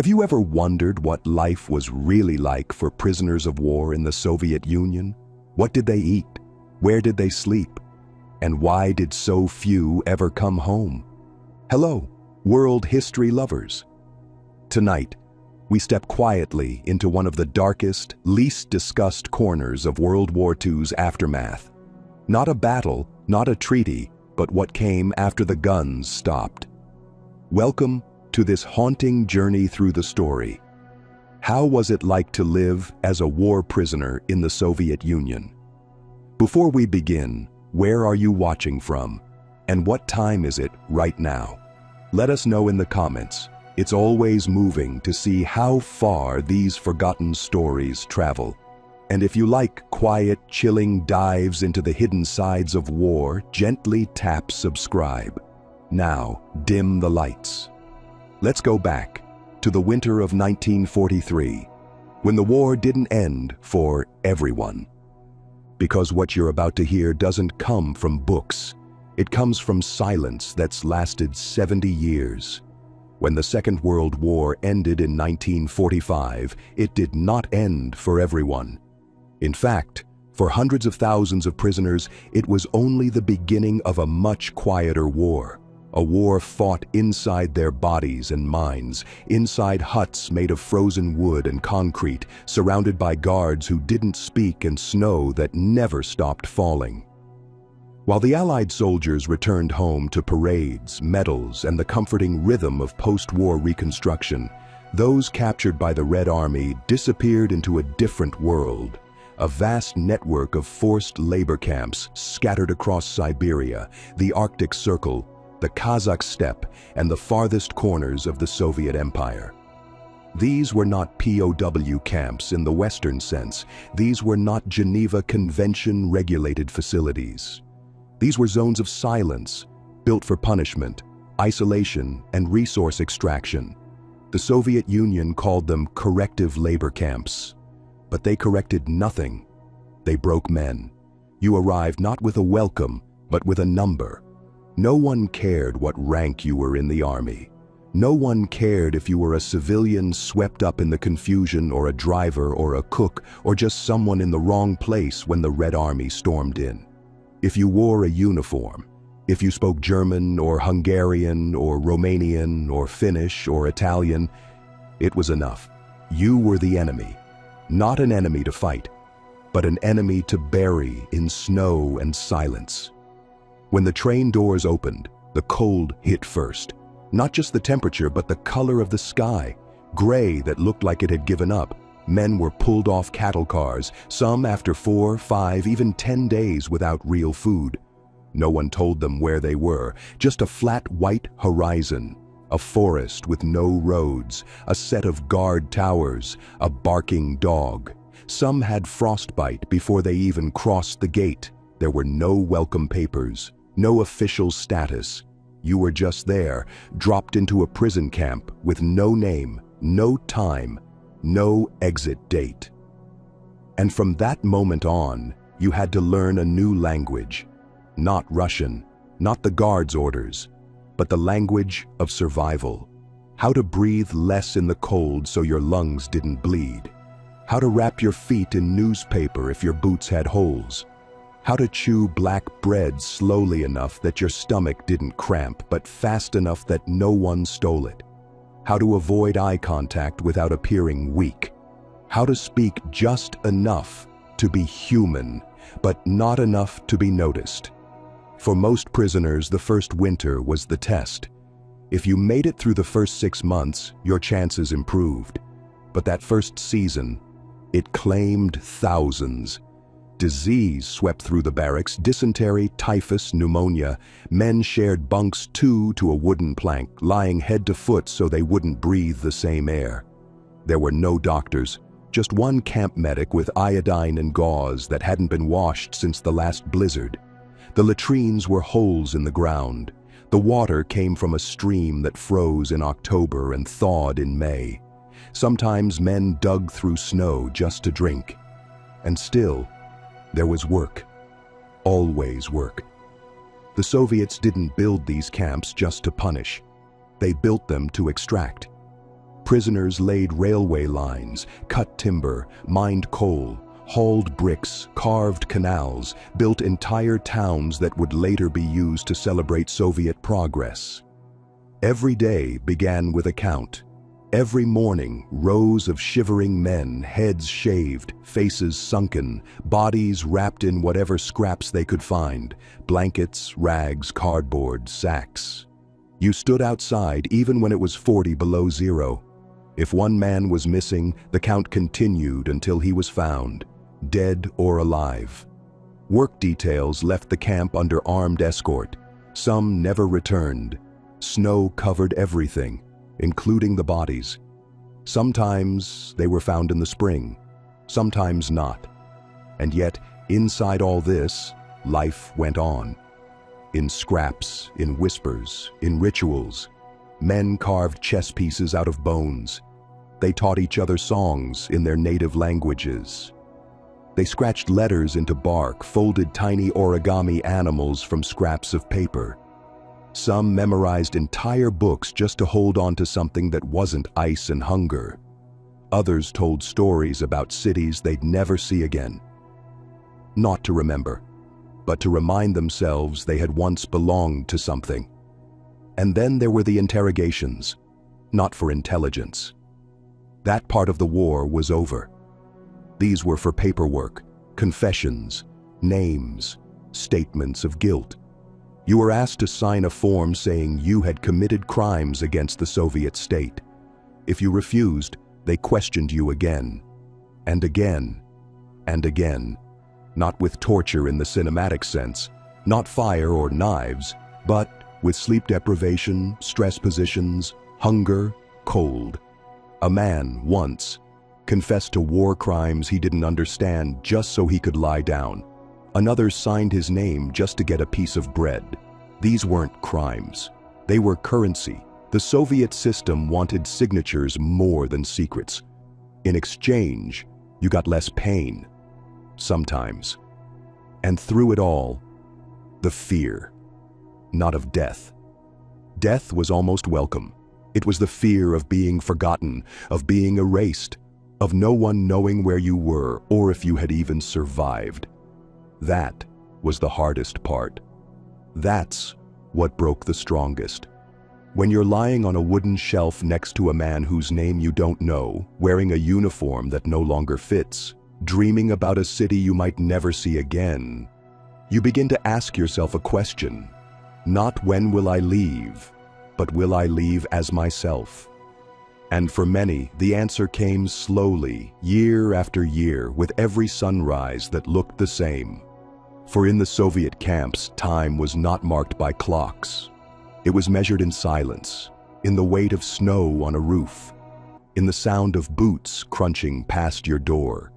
Have you ever wondered what life was really like for prisoners of war in the Soviet Union? What did they eat? Where did they sleep? And why did so few ever come home? Hello, world history lovers. Tonight, we step quietly into one of the darkest, least discussed corners of World War II's aftermath. Not a battle, not a treaty, but what came after the guns stopped. Welcome to this haunting journey through the story. How was it like to live as a war prisoner in the Soviet Union? Before we begin, where are you watching from? And what time is it right now? Let us know in the comments. It's always moving to see how far these forgotten stories travel. And if you like quiet, chilling dives into the hidden sides of war, gently tap subscribe. Now, dim the lights. Let's go back to the winter of 1943, when the war didn't end for everyone. Because what you're about to hear doesn't come from books. It comes from silence that's lasted 70 years. When the Second World War ended in 1945, it did not end for everyone. In fact, for hundreds of thousands of prisoners, it was only the beginning of a much quieter war. A war fought inside their bodies and minds, inside huts made of frozen wood and concrete, surrounded by guards who didn't speak and snow that never stopped falling. While the Allied soldiers returned home to parades, medals, and the comforting rhythm of post-war reconstruction, those captured by the Red Army disappeared into a different world. A vast network of forced labor camps scattered across Siberia, the Arctic Circle, the Kazakh steppe, and the farthest corners of the Soviet Empire. These were not POW camps in the Western sense. These were not Geneva Convention-regulated facilities. These were zones of silence, built for punishment, isolation, and resource extraction. The Soviet Union called them corrective labor camps. But they corrected nothing. They broke men. You arrived not with a welcome, but with a number. No one cared what rank you were in the army. No one cared if you were a civilian swept up in the confusion, or a driver or a cook, or just someone in the wrong place when the Red Army stormed in. If you wore a uniform, if you spoke German or Hungarian or Romanian or Finnish or Italian, it was enough. You were the enemy. Not an enemy to fight, but an enemy to bury in snow and silence. When the train doors opened, the cold hit first. Not just the temperature, but the color of the sky. Gray that looked like it had given up. Men were pulled off cattle cars, some after 4, 5, even 10 days without real food. No one told them where they were, just a flat white horizon. A forest with no roads, a set of guard towers, a barking dog. Some had frostbite before they even crossed the gate. There were no welcome papers, no official status. You were just there, dropped into a prison camp with no name, no time, no exit date. And from that moment on, you had to learn a new language. Not Russian, not the guards' orders, but the language of survival. How to breathe less in the cold so your lungs didn't bleed. How to wrap your feet in newspaper if your boots had holes. How to chew black bread slowly enough that your stomach didn't cramp, but fast enough that no one stole it. How to avoid eye contact without appearing weak. How to speak just enough to be human, but not enough to be noticed. For most prisoners, the first winter was the test. If you made it through the first 6 months, your chances improved. But that first season, it claimed thousands. Disease swept through the barracks, dysentery, typhus, pneumonia. Men shared bunks 2 to a wooden plank, lying head to foot so they wouldn't breathe the same air. There were no doctors, just one camp medic with iodine and gauze that hadn't been washed since the last blizzard. The latrines were holes in the ground. The water came from a stream that froze in October and thawed in May. Sometimes men dug through snow just to drink. And still, there was work. Always work. The Soviets didn't build these camps just to punish. They built them to extract. Prisoners laid railway lines, cut timber, mined coal, hauled bricks, carved canals, built entire towns that would later be used to celebrate Soviet progress. Every day began with a count. Every morning, rows of shivering men, heads shaved, faces sunken, bodies wrapped in whatever scraps they could find, blankets, rags, cardboard, sacks. You stood outside even when it was 40 below zero. If one man was missing, the count continued until he was found, dead or alive. Work details left the camp under armed escort. Some never returned. Snow covered everything, including the bodies. Sometimes they were found in the spring, sometimes not. And yet, inside all this, life went on. In scraps, in whispers, in rituals, men carved chess pieces out of bones. They taught each other songs in their native languages. They scratched letters into bark, folded tiny origami animals from scraps of paper. Some memorized entire books just to hold on to something that wasn't ice and hunger. Others told stories about cities they'd never see again. Not to remember, but to remind themselves they had once belonged to something. And then there were the interrogations, not for intelligence. That part of the war was over. These were for paperwork, confessions, names, statements of guilt. You were asked to sign a form saying you had committed crimes against the Soviet state. If you refused, they questioned you again, and again, and again. Not with torture in the cinematic sense, not fire or knives, but with sleep deprivation, stress positions, hunger, cold. A man, once, confessed to war crimes he didn't understand just so he could lie down. Another signed his name just to get a piece of bread. These weren't crimes. They were currency. The Soviet system wanted signatures more than secrets. In exchange, you got less pain. Sometimes. And through it all, the fear. Not of death. Death was almost welcome. It was the fear of being forgotten, of being erased, of no one knowing where you were or if you had even survived. That was the hardest part. That's what broke the strongest. When you're lying on a wooden shelf next to a man whose name you don't know, wearing a uniform that no longer fits, dreaming about a city you might never see again, you begin to ask yourself a question. Not when will I leave, but will I leave as myself? And for many, the answer came slowly, year after year, with every sunrise that looked the same. For in the Soviet camps, time was not marked by clocks. It was measured in silence, in the weight of snow on a roof, in the sound of boots crunching past your door,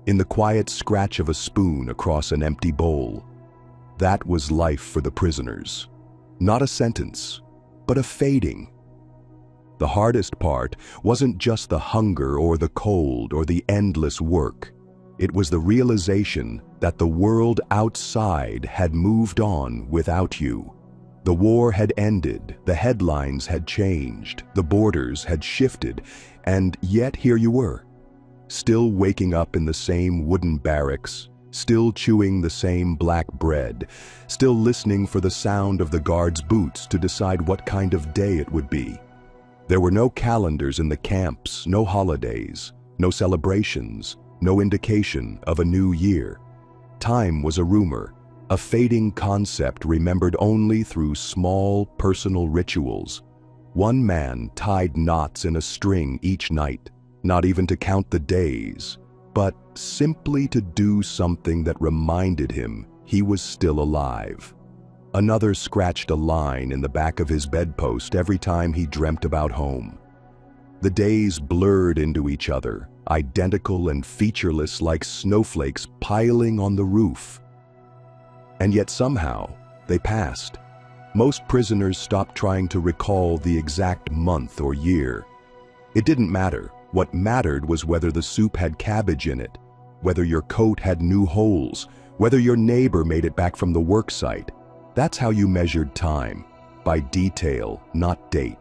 in the quiet scratch of a spoon across an empty bowl. That was life for the prisoners. Not a sentence, but a fading. The hardest part wasn't just the hunger or the cold or the endless work. It was the realization that the world outside had moved on without you. The war had ended, the headlines had changed, the borders had shifted, and yet here you were, still waking up in the same wooden barracks, still chewing the same black bread, still listening for the sound of the guards' boots to decide what kind of day it would be. There were no calendars in the camps, no holidays, no celebrations, no indication of a new year. Time was a rumor, a fading concept remembered only through small personal rituals. One man tied knots in a string each night, not even to count the days, but simply to do something that reminded him he was still alive. Another scratched a line in the back of his bedpost every time he dreamt about home. The days blurred into each other, identical and featureless like snowflakes piling on the roof. And yet somehow, they passed. Most prisoners stopped trying to recall the exact month or year. It didn't matter. What mattered was whether the soup had cabbage in it, whether your coat had new holes, whether your neighbor made it back from the work site. That's how you measured time, by detail, not date.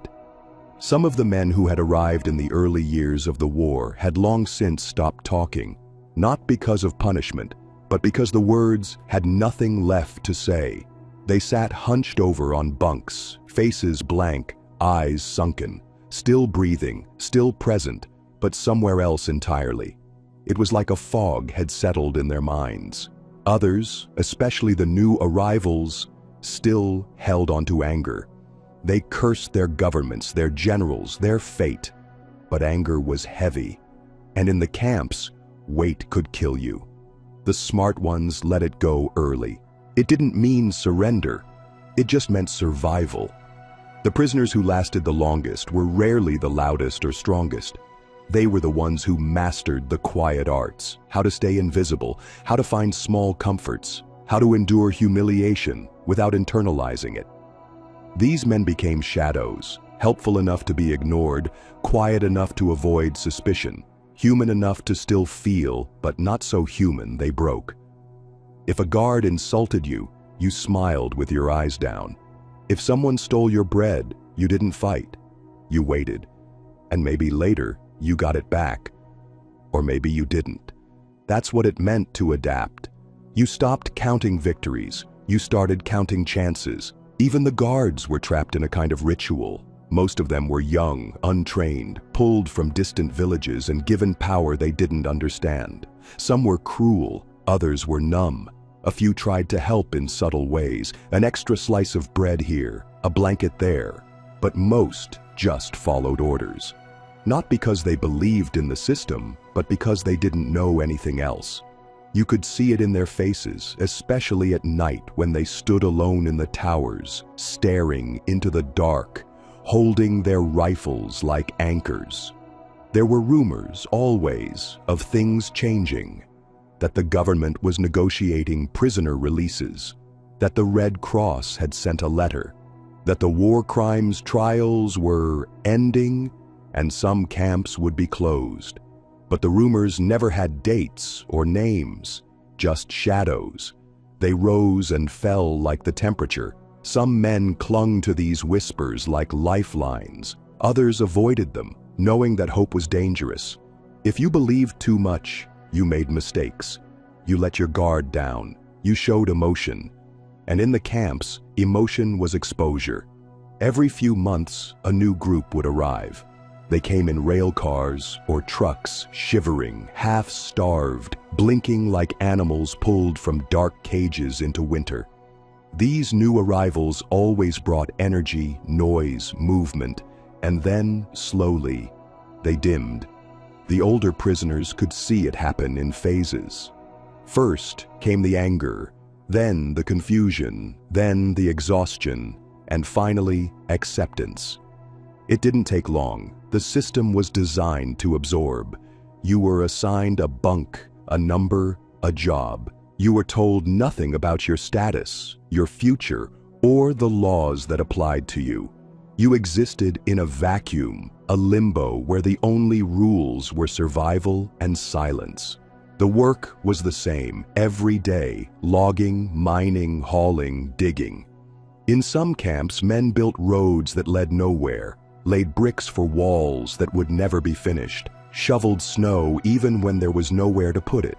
Some of the men who had arrived in the early years of the war had long since stopped talking, not because of punishment, but because the words had nothing left to say. They sat hunched over on bunks, faces blank, eyes sunken, still breathing, still present, but somewhere else entirely. It was like a fog had settled in their minds. Others, especially the new arrivals, still held onto anger. They cursed their governments, their generals, their fate. But anger was heavy, and in the camps, weight could kill you. The smart ones let it go early. It didn't mean surrender. It just meant survival. The prisoners who lasted the longest were rarely the loudest or strongest. They were the ones who mastered the quiet arts, how to stay invisible, how to find small comforts, how to endure humiliation without internalizing it. These men became shadows, helpful enough to be ignored, quiet enough to avoid suspicion, human enough to still feel, but not so human they broke. If a guard insulted you, you smiled with your eyes down. If someone stole your bread, you didn't fight. You waited. And maybe later, you got it back. Or maybe you didn't. That's what it meant to adapt. You stopped counting victories. You started counting chances. Even the guards were trapped in a kind of ritual. Most of them were young, untrained, pulled from distant villages and given power they didn't understand. Some were cruel, others were numb. A few tried to help in subtle ways, an extra slice of bread here, a blanket there. But most just followed orders. Not because they believed in the system, but because they didn't know anything else. You could see it in their faces, especially at night when they stood alone in the towers, staring into the dark, holding their rifles like anchors. There were rumors, always, of things changing, that the government was negotiating prisoner releases, that the Red Cross had sent a letter, that the war crimes trials were ending and some camps would be closed. But the rumors never had dates or names, just shadows. They rose and fell like the temperature. Some men clung to these whispers like lifelines. Others avoided them, knowing that hope was dangerous. If you believed too much, you made mistakes. You let your guard down. You showed emotion. And in the camps, emotion was exposure. Every few months, a new group would arrive. They came in rail cars or trucks, shivering, half-starved, blinking like animals pulled from dark cages into winter. These new arrivals always brought energy, noise, movement, and then, slowly, they dimmed. The older prisoners could see it happen in phases. First came the anger, then the confusion, then the exhaustion, and finally, acceptance. It didn't take long. The system was designed to absorb. You were assigned a bunk, a number, a job. You were told nothing about your status, your future, or the laws that applied to you. You existed in a vacuum, a limbo where the only rules were survival and silence. The work was the same every day: logging, mining, hauling, digging. In some camps, men built roads that led nowhere, laid bricks for walls that would never be finished, shoveled snow even when there was nowhere to put it.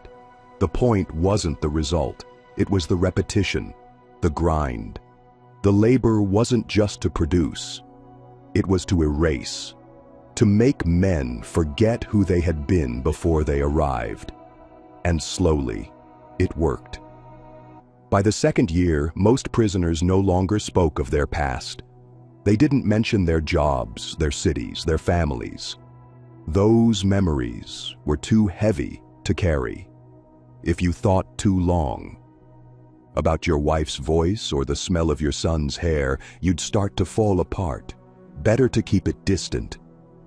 The point wasn't the result, it was the repetition, the grind. The labor wasn't just to produce, it was to erase, to make men forget who they had been before they arrived. And slowly, it worked. By the second year, most prisoners no longer spoke of their past. They didn't mention their jobs, their cities, their families. Those memories were too heavy to carry. If you thought too long about your wife's voice or the smell of your son's hair, you'd start to fall apart. Better to keep it distant,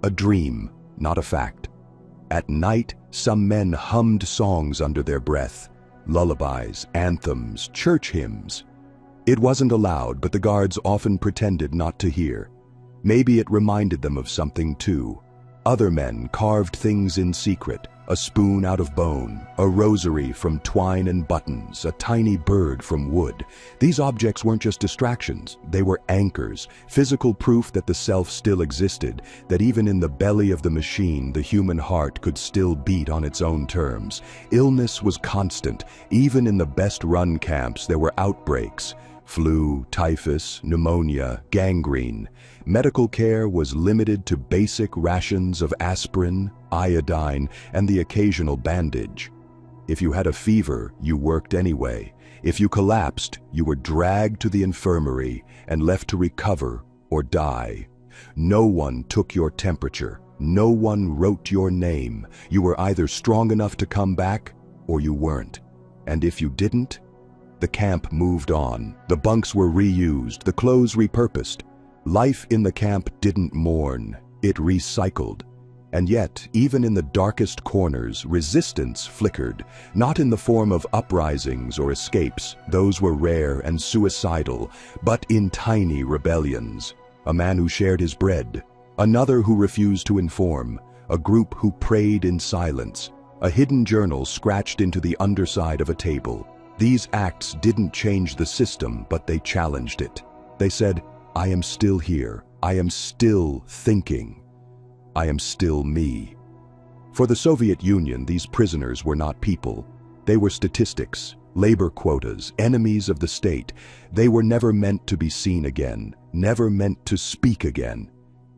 a dream, not a fact. At night, some men hummed songs under their breath, lullabies, anthems, church hymns. It wasn't allowed, but the guards often pretended not to hear. Maybe it reminded them of something too. Other men carved things in secret, a spoon out of bone, a rosary from twine and buttons, a tiny bird from wood. These objects weren't just distractions, they were anchors, physical proof that the self still existed, that even in the belly of the machine the human heart could still beat on its own terms. Illness was constant. Even in the best-run camps there were outbreaks. Flu, typhus, pneumonia, gangrene. Medical care was limited to basic rations of aspirin, iodine, and the occasional bandage. If you had a fever, you worked anyway. If you collapsed, you were dragged to the infirmary and left to recover or die. No one took your temperature. No one wrote your name. You were either strong enough to come back or you weren't. And if you didn't, the camp moved on. The bunks were reused, the clothes repurposed. Life in the camp didn't mourn, it recycled. And yet, even in the darkest corners, resistance flickered, not in the form of uprisings or escapes, those were rare and suicidal, but in tiny rebellions. A man who shared his bread, another who refused to inform, a group who prayed in silence, a hidden journal scratched into the underside of a table. These acts didn't change the system, but they challenged it. They said, I am still here. I am still thinking. I am still me. For the Soviet Union, these prisoners were not people. They were statistics, labor quotas, enemies of the state. They were never meant to be seen again, never meant to speak again.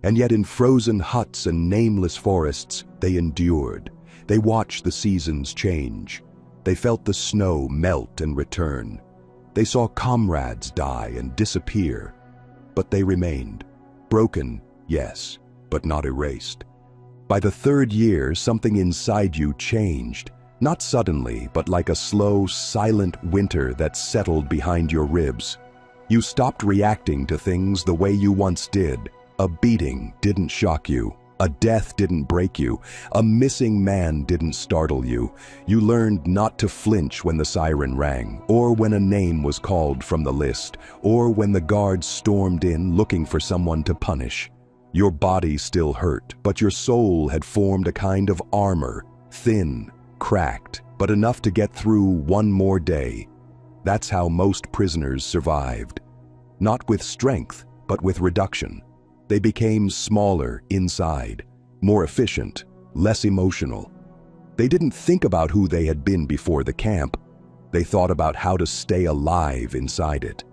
And yet in frozen huts and nameless forests, they endured. They watched the seasons change. They felt the snow melt and return. They saw comrades die and disappear. But they remained. Broken, yes, but not erased. By the third year, something inside you changed. Not suddenly, but like a slow, silent winter that settled behind your ribs. You stopped reacting to things the way you once did. A beating didn't shock you. A death didn't break you. A missing man didn't startle you. You learned not to flinch when the siren rang, or when a name was called from the list, or when the guards stormed in looking for someone to punish. Your body still hurt, but your soul had formed a kind of armor, thin, cracked, but enough to get through one more day. That's how most prisoners survived. Not with strength, but with reduction. They became smaller inside, more efficient, less emotional. They didn't think about who they had been before the camp. They thought about how to stay alive inside it.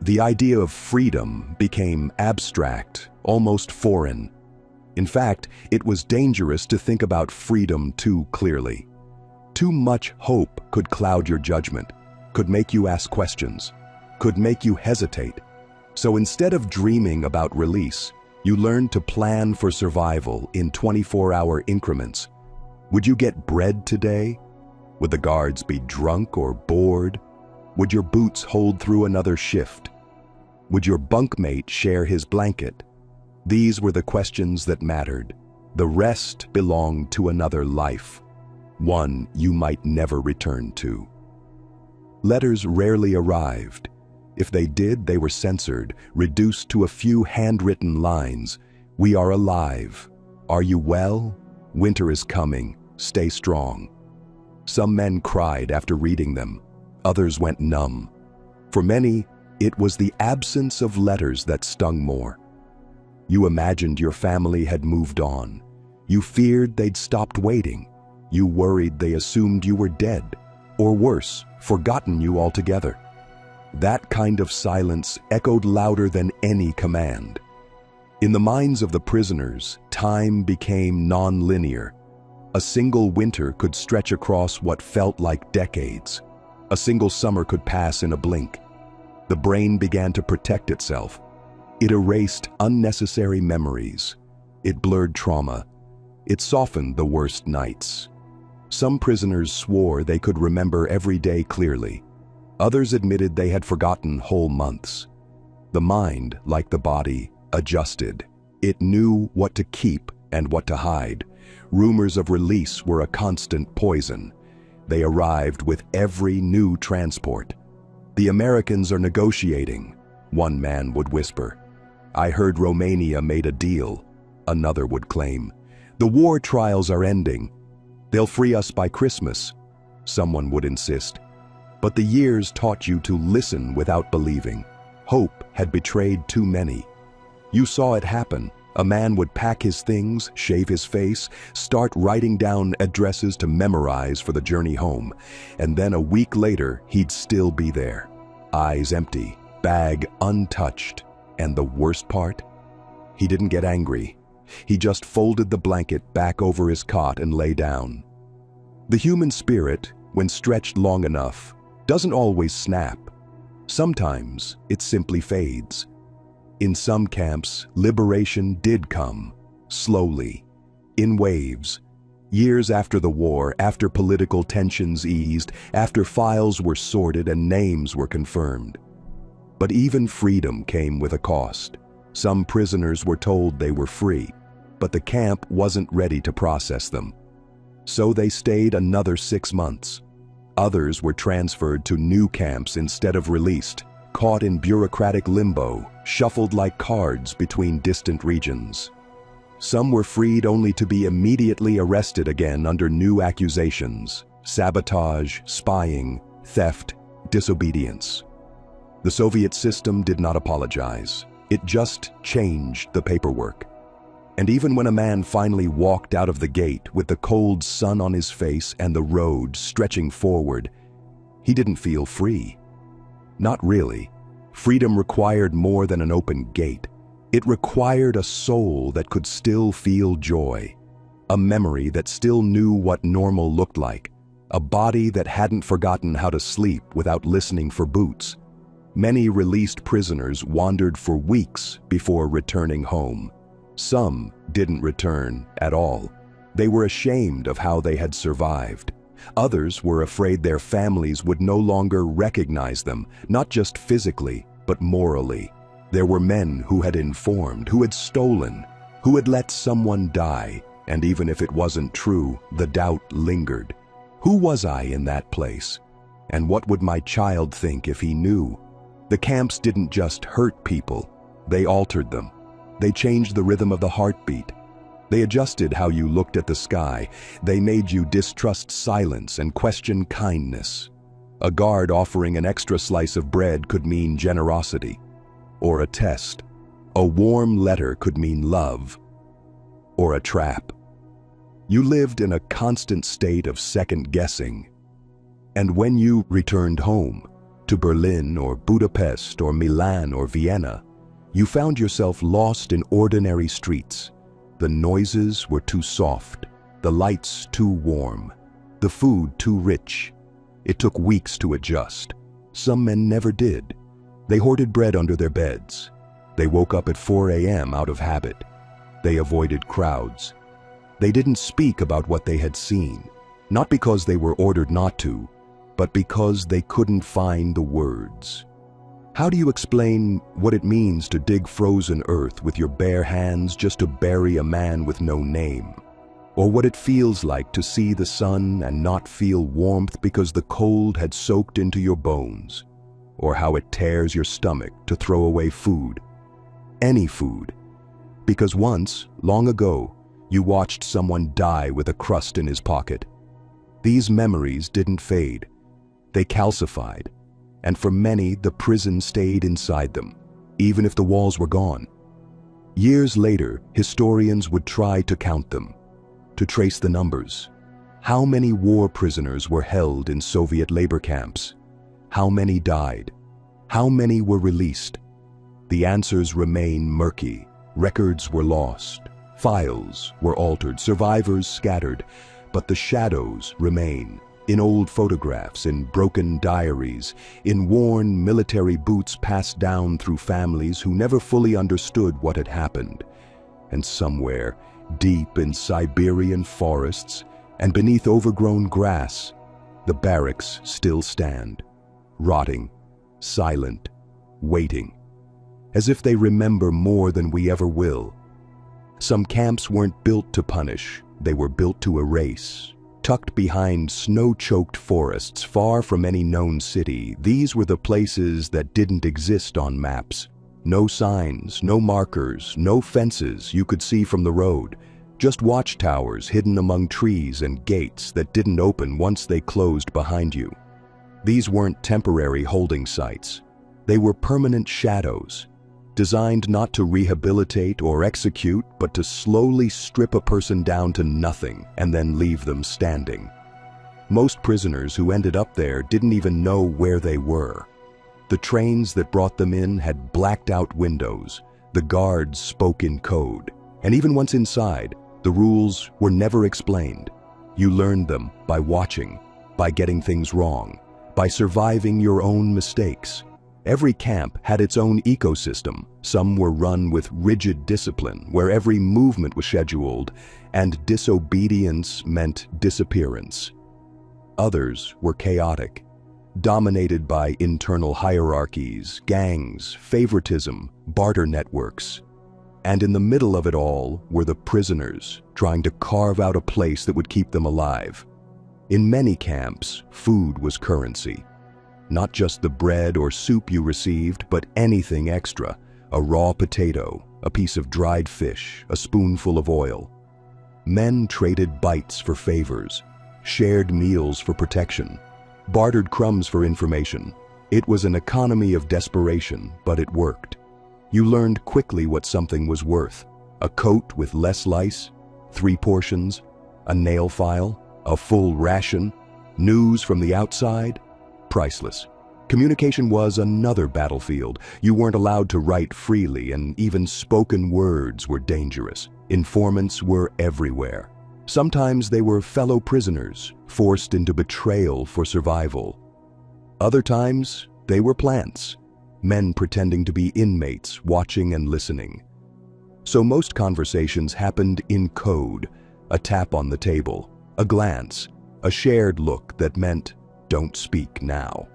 The idea of freedom became abstract, almost foreign. In fact, it was dangerous to think about freedom too clearly. Too much hope could cloud your judgment, could make you ask questions, could make you hesitate. So instead of dreaming about release, you learned to plan for survival in 24-hour increments. Would you get bread today? Would the guards be drunk or bored? Would your boots hold through another shift? Would your bunkmate share his blanket? These were the questions that mattered. The rest belonged to another life, one you might never return to. Letters rarely arrived. If they did, they were censored, reduced to a few handwritten lines. We are alive. Are you well? Winter is coming. Stay strong. Some men cried after reading them. Others went numb. For many, it was the absence of letters that stung more. You imagined your family had moved on. You feared they'd stopped waiting. You worried they assumed you were dead, or worse, forgotten you altogether. That kind of silence echoed louder than any command. In the minds of the prisoners, time became non-linear. A single winter could stretch across what felt like decades. A single summer could pass in a blink. The brain began to protect itself. It erased unnecessary memories. It blurred trauma. It softened the worst nights. Some prisoners swore they could remember every day clearly. Others admitted they had forgotten whole months. The mind, like the body, adjusted. It knew what to keep and what to hide. Rumors of release were a constant poison. They arrived with every new transport. The Americans are negotiating, one man would whisper. I heard Romania made a deal, another would claim. The war trials are ending. They'll free us by Christmas, someone would insist. But the years taught you to listen without believing. Hope had betrayed too many. You saw it happen. A man would pack his things, shave his face, start writing down addresses to memorize for the journey home, and then a week later, he'd still be there. Eyes empty, bag untouched, and the worst part? He didn't get angry. He just folded the blanket back over his cot and lay down. The human spirit, when stretched long enough, doesn't always snap. Sometimes it simply fades. In some camps, liberation did come, slowly, in waves. Years after the war, after political tensions eased, after files were sorted and names were confirmed. But even freedom came with a cost. Some prisoners were told they were free, but the camp wasn't ready to process them. So they stayed another 6 months. Others were transferred to new camps instead of released, caught in bureaucratic limbo, shuffled like cards between distant regions. Some were freed only to be immediately arrested again under new accusations: sabotage, spying, theft, disobedience. The Soviet system did not apologize. It just changed the paperwork. And even when a man finally walked out of the gate with the cold sun on his face and the road stretching forward, he didn't feel free. Not really. Freedom required more than an open gate. It required a soul that could still feel joy, a memory that still knew what normal looked like, a body that hadn't forgotten how to sleep without listening for boots. Many released prisoners wandered for weeks before returning home. Some didn't return at all. They were ashamed of how they had survived. Others were afraid their families would no longer recognize them, not just physically, but morally. There were men who had informed, who had stolen, who had let someone die, and even if it wasn't true, the doubt lingered. Who was I in that place? And what would my child think if he knew? The camps didn't just hurt people, they altered them. They changed the rhythm of the heartbeat. They adjusted how you looked at the sky. They made you distrust silence and question kindness. A guard offering an extra slice of bread could mean generosity, or a test. A warm letter could mean love, or a trap. You lived in a constant state of second-guessing. And when you returned home, to Berlin or Budapest or Milan or Vienna, you found yourself lost in ordinary streets. The noises were too soft, the lights too warm, the food too rich. It took weeks to adjust. Some men never did. They hoarded bread under their beds. They woke up at 4 a.m. out of habit. They avoided crowds. They didn't speak about what they had seen, not because they were ordered not to, but because they couldn't find the words. How do you explain what it means to dig frozen earth with your bare hands just to bury a man with no name? Or what it feels like to see the sun and not feel warmth because the cold had soaked into your bones? Or how it tears your stomach to throw away food? Any food. Because once, long ago, you watched someone die with a crust in his pocket. These memories didn't fade. They calcified. And for many, the prison stayed inside them, even if the walls were gone. Years later, historians would try to count them, to trace the numbers. How many war prisoners were held in Soviet labor camps? How many died? How many were released? The answers remain murky. Records were lost. Files were altered. Survivors scattered. But the shadows remain. In old photographs, in broken diaries, in worn military boots passed down through families who never fully understood what had happened. And somewhere, deep in Siberian forests and beneath overgrown grass, the barracks still stand, rotting, silent, waiting, as if they remember more than we ever will. Some camps weren't built to punish, they were built to erase. Tucked behind snow-choked forests far from any known city, these were the places that didn't exist on maps. No signs, no markers, no fences you could see from the road, Just watchtowers hidden among trees and gates that didn't open once they closed behind you. These weren't temporary holding sites. They were permanent shadows, designed not to rehabilitate or execute, but to slowly strip a person down to nothing and then leave them standing. Most prisoners who ended up there didn't even know where they were. The trains that brought them in had blacked out windows, the guards spoke in code, and even once inside, the rules were never explained. You learned them by watching, by getting things wrong, by surviving your own mistakes. Every camp had its own ecosystem. Some were run with rigid discipline, where every movement was scheduled, and disobedience meant disappearance. Others were chaotic, dominated by internal hierarchies, gangs, favoritism, barter networks. And in the middle of it all were the prisoners, trying to carve out a place that would keep them alive. In many camps, food was currency. Not just the bread or soup you received, but anything extra. A raw potato, a piece of dried fish, a spoonful of oil. Men traded bites for favors, shared meals for protection, bartered crumbs for information. It was an economy of desperation, but it worked. You learned quickly what something was worth. A coat with less lice, 3 portions, a nail file, a full ration, news from the outside, priceless. Communication was another battlefield. You weren't allowed to write freely, and even spoken words were dangerous. Informants were everywhere. Sometimes they were fellow prisoners, forced into betrayal for survival. Other times, they were plants, men pretending to be inmates, watching and listening. So most conversations happened in code, a tap on the table, a glance, a shared look that meant, "Don't speak now."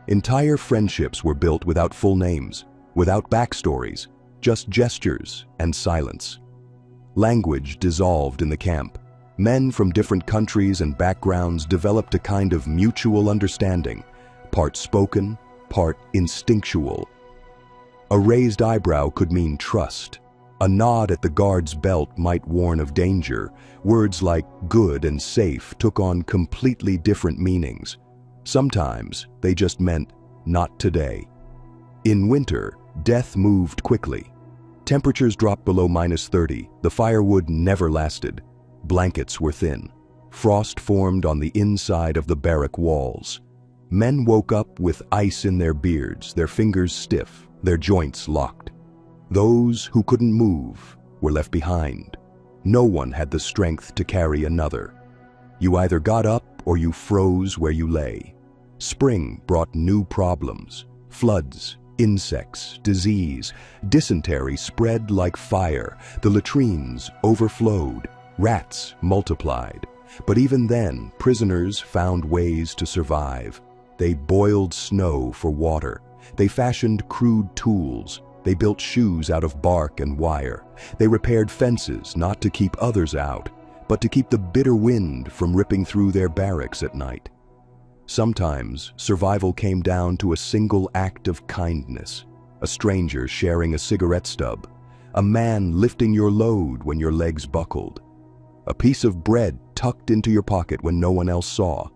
Entire friendships were built without full names, without backstories, just gestures and silence. Language dissolved in the camp. Men from different countries and backgrounds developed a kind of mutual understanding, part spoken, part instinctual. A raised eyebrow could mean trust. A nod at the guard's belt might warn of danger. Words like good and safe took on completely different meanings. Sometimes they just meant not today. In winter, death moved quickly. Temperatures dropped below -30. The firewood never lasted. Blankets were thin. Frost formed on the inside of the barrack walls. Men woke up with ice in their beards, their fingers stiff, their joints locked. Those who couldn't move were left behind. No one had the strength to carry another. You either got up or you froze where you lay. Spring brought new problems: floods, insects, disease. Dysentery spread like fire. The latrines overflowed. Rats multiplied. But even then, prisoners found ways to survive. They boiled snow for water. They fashioned crude tools. They built shoes out of bark and wire. They repaired fences not to keep others out, but to keep the bitter wind from ripping through their barracks at night. Sometimes, survival came down to a single act of kindness: a stranger sharing a cigarette stub, a man lifting your load when your legs buckled, a piece of bread tucked into your pocket when no one else saw.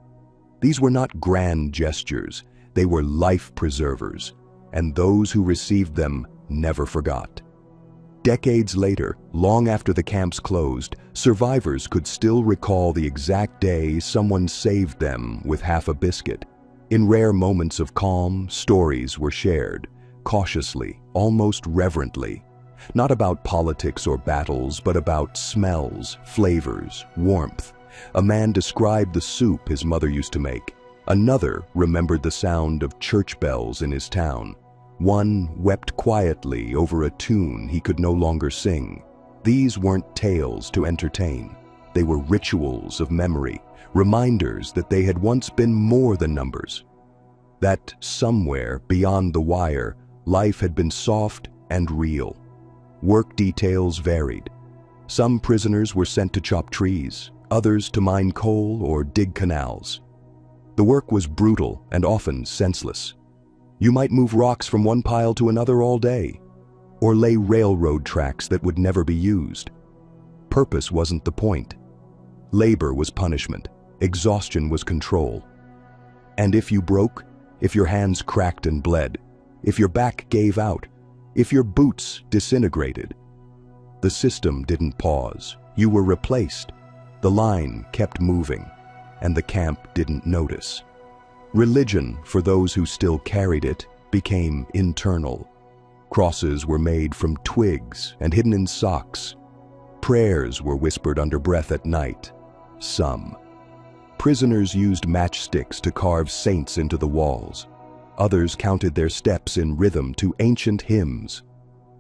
These were not grand gestures, they were life preservers, and those who received them never forgot. Decades later, long after the camps closed, survivors could still recall the exact day someone saved them with half a biscuit. In rare moments of calm, stories were shared, cautiously, almost reverently. Not about politics or battles, but about smells, flavors, warmth. A man described the soup his mother used to make. Another remembered the sound of church bells in his town. One wept quietly over a tune he could no longer sing. These weren't tales to entertain. They were rituals of memory, reminders that they had once been more than numbers. That somewhere beyond the wire, life had been soft and real. Work details varied. Some prisoners were sent to chop trees, others to mine coal or dig canals. The work was brutal and often senseless. You might move rocks from one pile to another all day, or lay railroad tracks that would never be used. Purpose wasn't the point. Labor was punishment. Exhaustion was control. And if you broke, if your hands cracked and bled, if your back gave out, if your boots disintegrated, the system didn't pause. You were replaced. The line kept moving, and the camp didn't notice. Religion, for those who still carried it, became internal. Crosses were made from twigs and hidden in socks. Prayers were whispered under breath at night. Some. Prisoners used matchsticks to carve saints into the walls. Others counted their steps in rhythm to ancient hymns.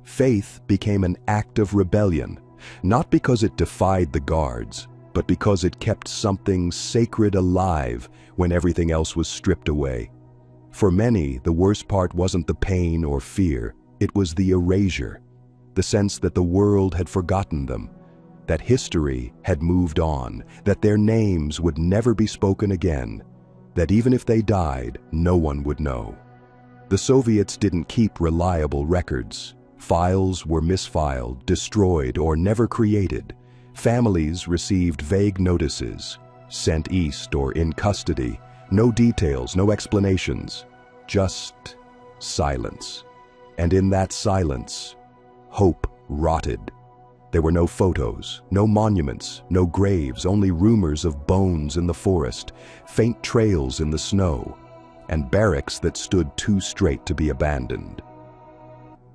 Faith became an act of rebellion, not because it defied the guards, but because it kept something sacred alive when everything else was stripped away. For many, the worst part wasn't the pain or fear, it was the erasure, the sense that the world had forgotten them, that history had moved on, that their names would never be spoken again, that even if they died, no one would know. The Soviets didn't keep reliable records. Files were misfiled, destroyed, or never created. Families received vague notices, sent east or in custody. No details, no explanations, just silence. And in that silence, hope rotted. There were no photos, no monuments, no graves, only rumors of bones in the forest, faint trails in the snow, and barracks that stood too straight to be abandoned.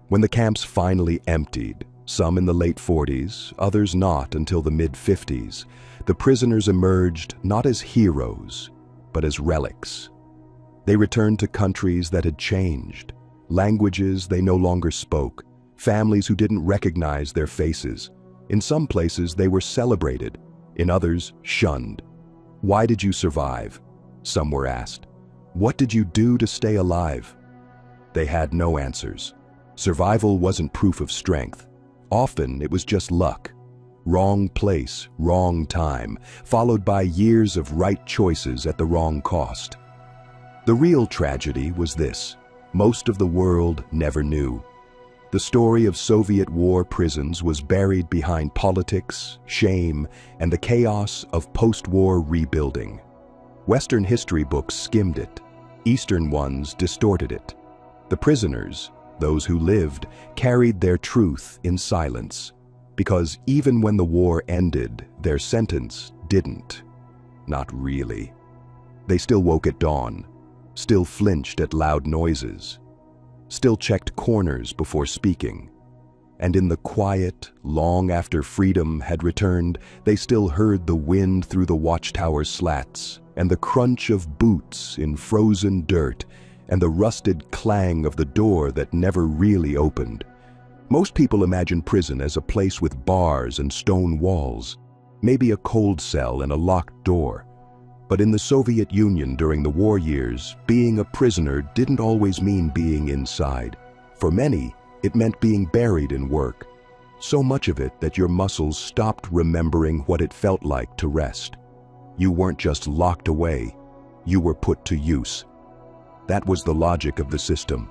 When the camps finally emptied, some in the late 40s, others not until the mid-50s, the prisoners emerged not as heroes, but as relics. They returned to countries that had changed, languages they no longer spoke, families who didn't recognize their faces. In some places they were celebrated, in others shunned. Why did you survive? Some were asked. What did you do to stay alive? They had no answers. Survival wasn't proof of strength. Often it was just luck. Wrong place, wrong time, followed by years of right choices at the wrong cost. The real tragedy was this: most of the world never knew. The story of Soviet war prisons was buried behind politics, shame, and the chaos of post-war rebuilding. Western history books skimmed it. Eastern ones distorted it. The prisoners, those who lived, carried their truth in silence, because even when the war ended, their sentence didn't. Not really. They still woke at dawn, still flinched at loud noises, still checked corners before speaking. And in the quiet, long after freedom had returned, they still heard the wind through the watchtower slats, and the crunch of boots in frozen dirt, and the rusted clang of the door that never really opened. Most people imagine prison as a place with bars and stone walls, maybe a cold cell and a locked door. But in the Soviet Union during the war years, being a prisoner didn't always mean being inside. For many, it meant being buried in work. So much of it that your muscles stopped remembering what it felt like to rest. You weren't just locked away, you were put to use. That was the logic of the system.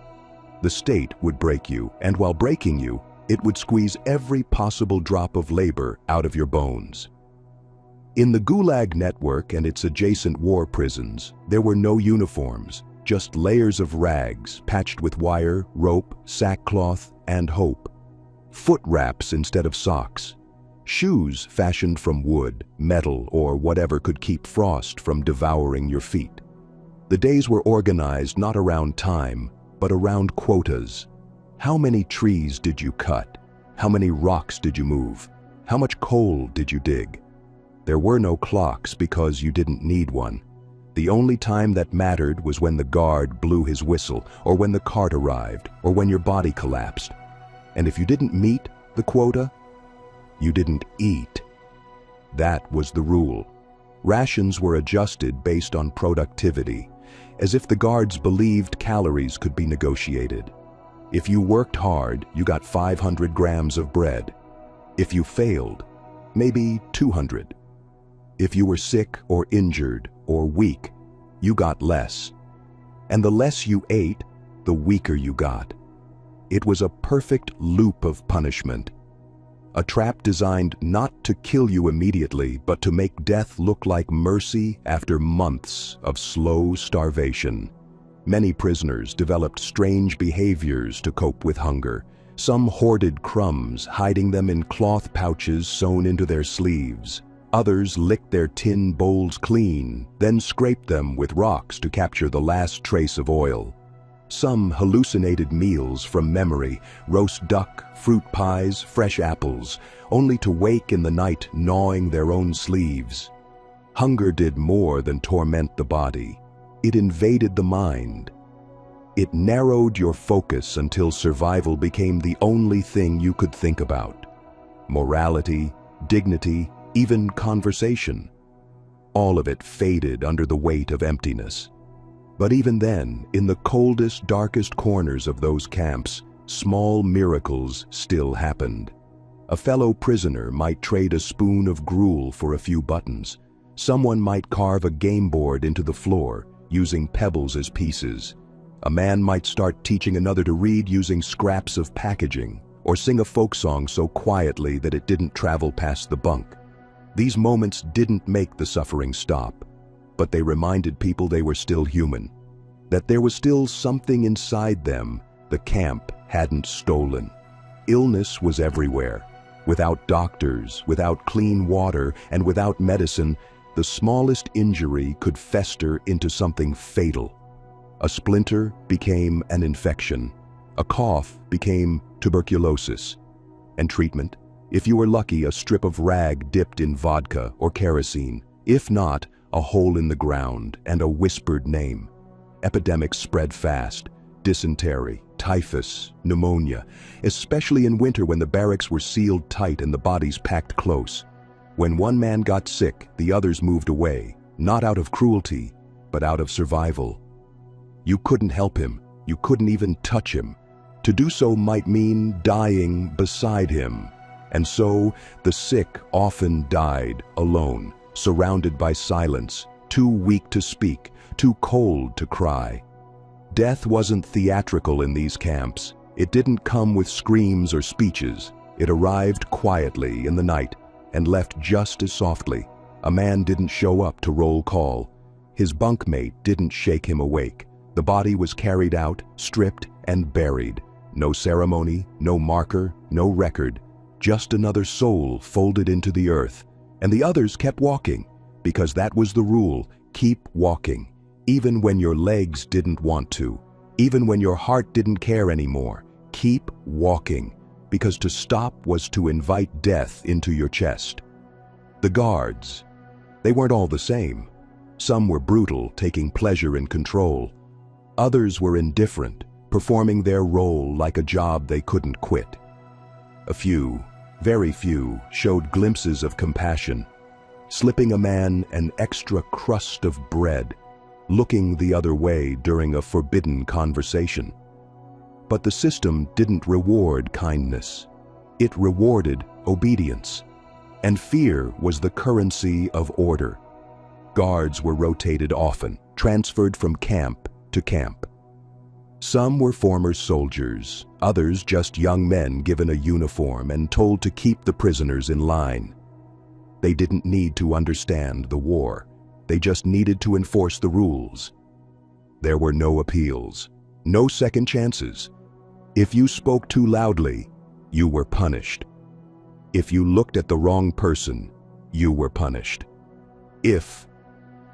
The state would break you, and while breaking you, it would squeeze every possible drop of labor out of your bones. In the Gulag network and its adjacent war prisons, there were no uniforms, just layers of rags patched with wire, rope, sackcloth, and hope. Foot wraps instead of socks. Shoes fashioned from wood, metal, or whatever could keep frost from devouring your feet. The days were organized not around time, but around quotas. How many trees did you cut? How many rocks did you move? How much coal did you dig? There were no clocks because you didn't need one. The only time that mattered was when the guard blew his whistle, or when the cart arrived, or when your body collapsed. And if you didn't meet the quota, you didn't eat. That was the rule. Rations were adjusted based on productivity, as if the guards believed calories could be negotiated. If you worked hard, you got 500 grams of bread. If you failed, maybe 200. If you were sick or injured or weak, you got less. And the less you ate, the weaker you got. It was a perfect loop of punishment. a trap designed not to kill you immediately, but to make death look like mercy after months of slow starvation. Many prisoners developed strange behaviors to cope with hunger. Some hoarded crumbs, hiding them in cloth pouches sewn into their sleeves. Others licked their tin bowls clean, then scraped them with rocks to capture the last trace of oil. Some hallucinated meals from memory, roast duck, fruit pies, fresh apples, only to wake in the night gnawing their own sleeves. Hunger did more than torment the body. It invaded the mind. It narrowed your focus until survival became the only thing you could think about. Morality, dignity, even conversation. All of it faded under the weight of emptiness. But even then, in the coldest, darkest corners of those camps, small miracles still happened. A fellow prisoner might trade a spoon of gruel for a few buttons. Someone might carve a game board into the floor, using pebbles as pieces. A man might start teaching another to read using scraps of packaging, or sing a folk song so quietly that it didn't travel past the bunk. These moments didn't make the suffering stop, but they reminded people they were still human, that there was still something inside them the camp hadn't stolen. Illness was everywhere. Without doctors, without clean water, and without medicine, the smallest injury could fester into something fatal. A splinter became an infection. A cough became tuberculosis. And treatment? If you were lucky, a strip of rag dipped in vodka or kerosene. If not, a hole in the ground and a whispered name. Epidemics spread fast. Dysentery, typhus, pneumonia, especially in winter when the barracks were sealed tight and the bodies packed close. When one man got sick, the others moved away, not out of cruelty, but out of survival. You couldn't help him. You couldn't even touch him. To do so might mean dying beside him. And so, the sick often died alone, surrounded by silence, too weak to speak, too cold to cry. Death wasn't theatrical in these camps. It didn't come with screams or speeches. It arrived quietly in the night and left just as softly. A man didn't show up to roll call. His bunkmate didn't shake him awake. The body was carried out, stripped, and buried. No ceremony, no marker, no record. Just another soul folded into the earth. And the others kept walking, because that was the rule. Keep walking. Even when your legs didn't want to, even when your heart didn't care anymore, keep walking, because to stop was to invite death into your chest. The guards, they weren't all the same. Some were brutal, taking pleasure in control. Others were indifferent, performing their role like a job they couldn't quit. A few, very few, showed glimpses of compassion, slipping a man an extra crust of bread, looking the other way during a forbidden conversation. But the system didn't reward kindness. It rewarded obedience. And fear was the currency of order. Guards were rotated often, transferred from camp to camp. Some were former soldiers, others just young men given a uniform and told to keep the prisoners in line. They didn't need to understand the war. They just needed to enforce the rules. There were no appeals, no second chances. If you spoke too loudly, you were punished. If you looked at the wrong person, you were punished. If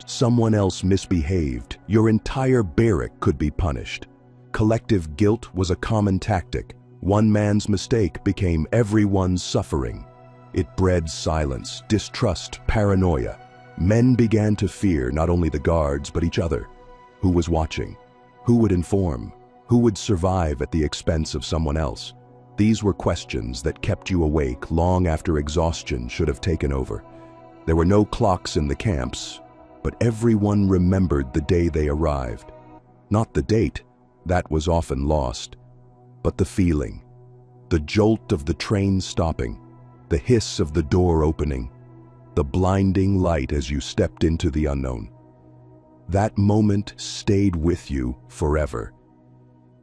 someone else misbehaved, your entire barrack could be punished. Collective guilt was a common tactic. One man's mistake became everyone's suffering. It bred silence, distrust, paranoia. Men began to fear not only the guards, but each other. Who was watching? Who would inform? Who would survive at the expense of someone else? These were questions that kept you awake long after exhaustion should have taken over. There were no clocks in the camps, but everyone remembered the day they arrived. Not the date, that was often lost, but the feeling. The jolt of the train stopping, the hiss of the door opening, the blinding light as you stepped into the unknown. That moment stayed with you forever.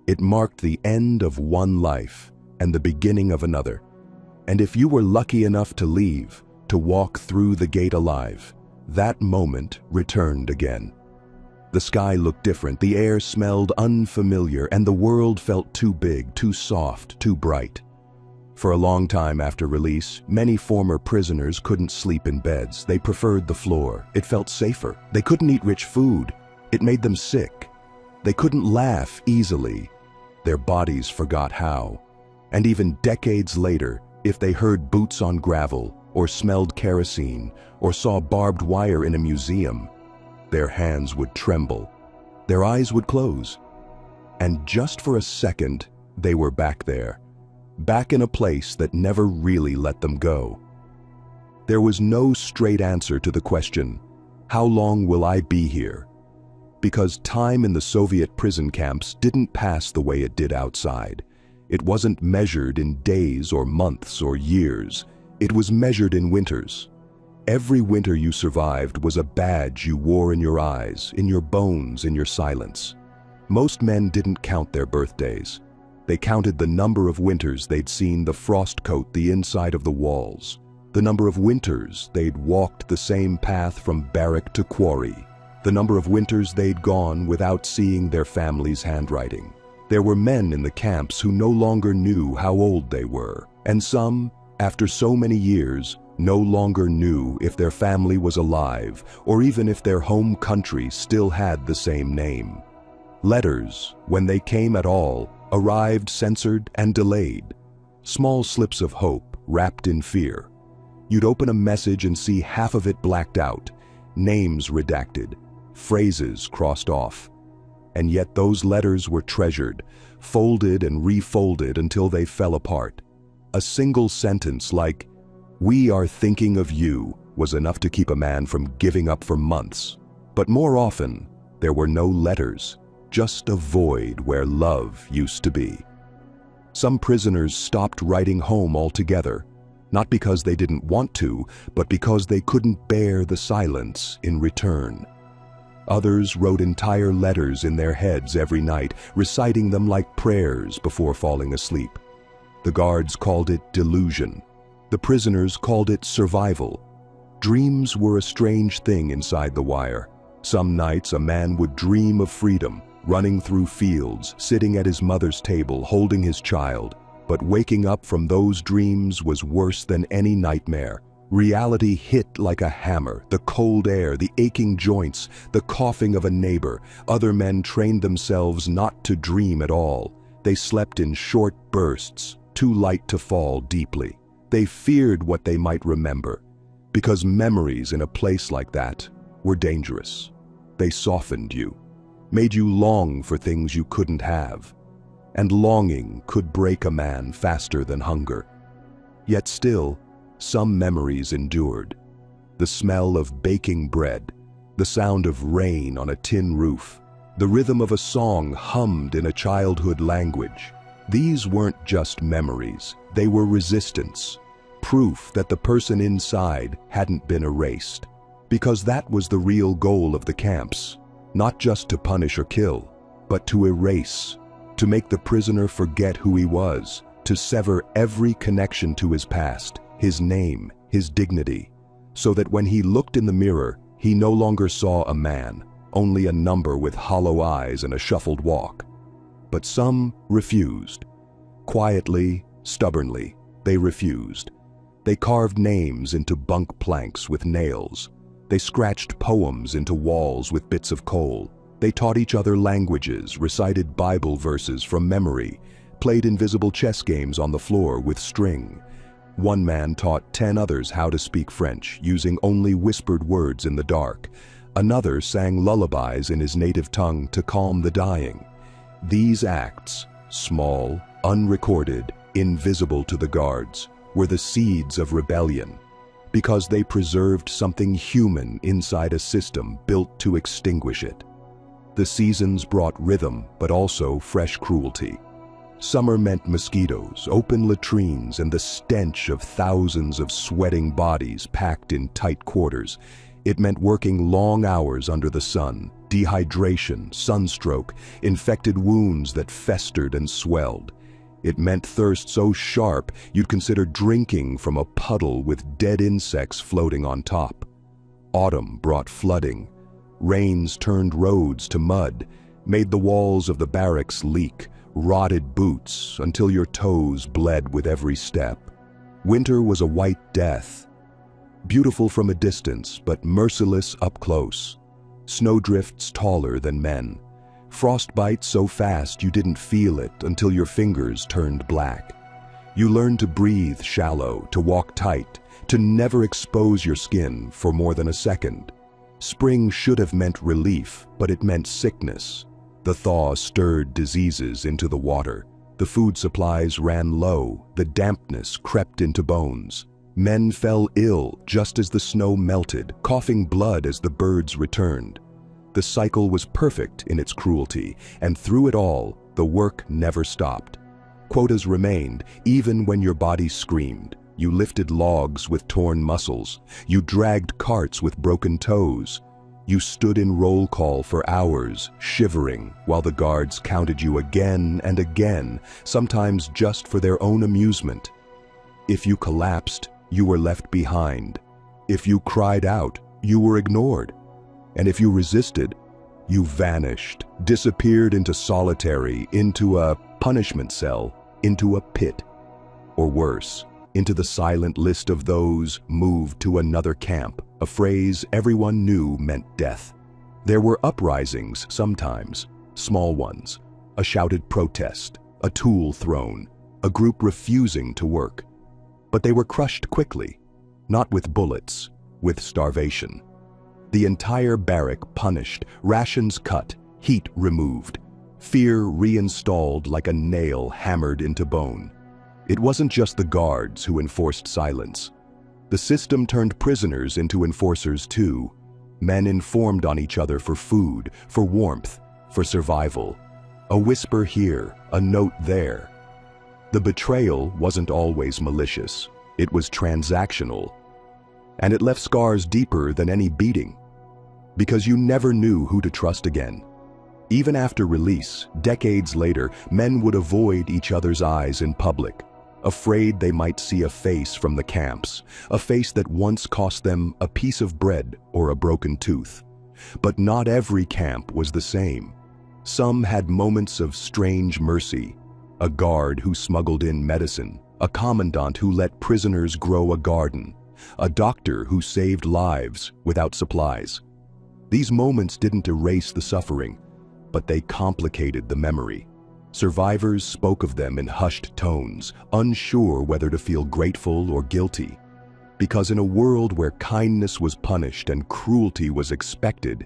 It marked the end of one life and the beginning of another. And if you were lucky enough to leave, to walk through the gate alive, that moment returned again. The sky looked different, the air smelled unfamiliar, and the world felt too big, too soft, too bright. For a long time after release, many former prisoners couldn't sleep in beds. They preferred the floor. It felt safer. They couldn't eat rich food. It made them sick. They couldn't laugh easily. Their bodies forgot how. And even decades later, if they heard boots on gravel, or smelled kerosene, or saw barbed wire in a museum, their hands would tremble. Their eyes would close. And just for a second, they were back there. Back in a place that never really let them go. There was no straight answer to the question, how long will I be here? Because time in the Soviet prison camps didn't pass the way it did outside. It wasn't measured in days or months or years. It was measured in winters. Every winter you survived was a badge you wore in your eyes, in your bones, in your silence. Most men didn't count their birthdays. They counted the number of winters they'd seen the frost coat the inside of the walls, the number of winters they'd walked the same path from barrack to quarry, the number of winters they'd gone without seeing their family's handwriting. There were men in the camps who no longer knew how old they were, and some, after so many years, no longer knew if their family was alive or even if their home country still had the same name. Letters, when they came at all, arrived censored and delayed. Small slips of hope wrapped in fear. You'd open a message and see half of it blacked out, names redacted, phrases crossed off. And yet those letters were treasured, folded and refolded until they fell apart. A single sentence like, "We are thinking of you," was enough to keep a man from giving up for months. But more often, there were no letters, just a void where love used to be. Some prisoners stopped writing home altogether, not because they didn't want to, but because they couldn't bear the silence in return. Others wrote entire letters in their heads every night, reciting them like prayers before falling asleep. The guards called it delusion. The prisoners called it survival. Dreams were a strange thing inside the wire. Some nights a man would dream of freedom, running through fields, sitting at his mother's table, holding his child. But waking up from those dreams was worse than any nightmare. Reality hit like a hammer, the cold air, the aching joints, the coughing of a neighbor. Other men trained themselves not to dream at all. They slept in short bursts, too light to fall deeply. They feared what they might remember, because memories in a place like that were dangerous. They softened you, made you long for things you couldn't have. And longing could break a man faster than hunger. Yet still, some memories endured. The smell of baking bread, the sound of rain on a tin roof, the rhythm of a song hummed in a childhood language. These weren't just memories, they were resistance, proof that the person inside hadn't been erased. Because that was the real goal of the camps, not just to punish or kill, but to erase, to make the prisoner forget who he was, to sever every connection to his past, his name, his dignity, so that when he looked in the mirror, he no longer saw a man, only a number with hollow eyes and a shuffled walk. But some refused. Quietly, stubbornly, they refused. They carved names into bunk planks with nails. They scratched poems into walls with bits of coal. They taught each other languages, recited Bible verses from memory, played invisible chess games on the floor with string. One man taught 10 others how to speak French, using only whispered words in the dark. Another sang lullabies in his native tongue to calm the dying. These acts, small, unrecorded, invisible to the guards, were the seeds of rebellion, because they preserved something human inside a system built to extinguish it. The seasons brought rhythm, but also fresh cruelty. Summer meant mosquitoes, open latrines, and the stench of thousands of sweating bodies packed in tight quarters. It meant working long hours under the sun, dehydration, sunstroke, infected wounds that festered and swelled. It meant thirst so sharp you'd consider drinking from a puddle with dead insects floating on top. Autumn brought flooding. Rains turned roads to mud, made the walls of the barracks leak, rotted boots until your toes bled with every step. Winter was a white death, beautiful from a distance but merciless up close. Snowdrifts taller than men. Frostbite so fast you didn't feel it until your fingers turned black. You learned to breathe shallow, to walk tight, to never expose your skin for more than a second. Spring should have meant relief, but it meant sickness. The thaw stirred diseases into the water. The food supplies ran low, the dampness crept into bones. Men fell ill just as the snow melted, coughing blood as the birds returned. The cycle was perfect in its cruelty, and through it all, the work never stopped. Quotas remained, even when your body screamed. You lifted logs with torn muscles. You dragged carts with broken toes. You stood in roll call for hours, shivering, while the guards counted you again and again, sometimes just for their own amusement. If you collapsed, you were left behind. If you cried out, you were ignored. And if you resisted, you vanished, disappeared into solitary, into a punishment cell, into a pit. Or worse, into the silent list of those moved to another camp, a phrase everyone knew meant death. There were uprisings sometimes, small ones, a shouted protest, a tool thrown, a group refusing to work. But they were crushed quickly, not with bullets, with starvation. The entire barrack punished, rations cut, heat removed, fear reinstalled like a nail hammered into bone. It wasn't just the guards who enforced silence. The system turned prisoners into enforcers too. Men informed on each other for food, for warmth, for survival. A whisper here, a note there. The betrayal wasn't always malicious. It was transactional. And it left scars deeper than any beating. Because you never knew who to trust again. Even after release, decades later, men would avoid each other's eyes in public, afraid they might see a face from the camps, a face that once cost them a piece of bread or a broken tooth. But not every camp was the same. Some had moments of strange mercy, a guard who smuggled in medicine, a commandant who let prisoners grow a garden, a doctor who saved lives without supplies. These moments didn't erase the suffering, but they complicated the memory. Survivors spoke of them in hushed tones, unsure whether to feel grateful or guilty. Because in a world where kindness was punished and cruelty was expected,